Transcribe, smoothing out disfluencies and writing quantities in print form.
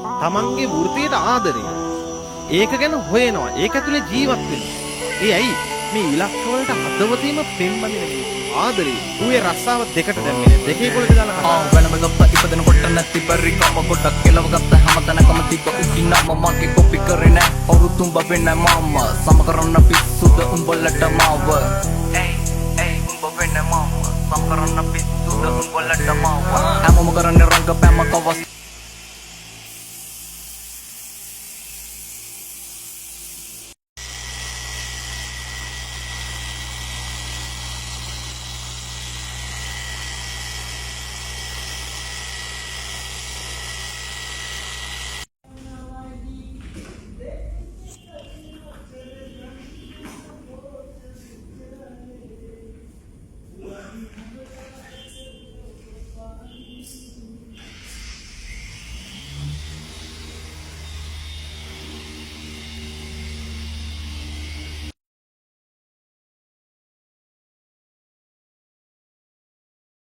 තමන්ගේ වෘත්තියට ආදරය. ඒක ගැන හොයනවා. ඒක ඇතුලේ ජීවත් වෙනවා. ඒ ඇයි මේ ඉලක්ක වලට හදවතීම පෙම්බඳින මේ ආදරේ ඌේ රස්සාව දෙකට දැම්මේ දෙකේ කොලට දාලා කතා. වෙනම ගත්ත ඉපදෙන කොට නැති පරිකම ගොඩක් කෙලව ගත්ත හැමතැනකම තිබ්බ උකින්නම මගේ කොපි කරේ නෑ ඔරුතුඹ වෙන්න මම සම කරන්න පිස්සුද උඹලට මාව උඹ වෙන්න මම සම කරන්න පිස්සුද උඹලට මාව හැමෝම කරන්නේ රංග පැම කවස්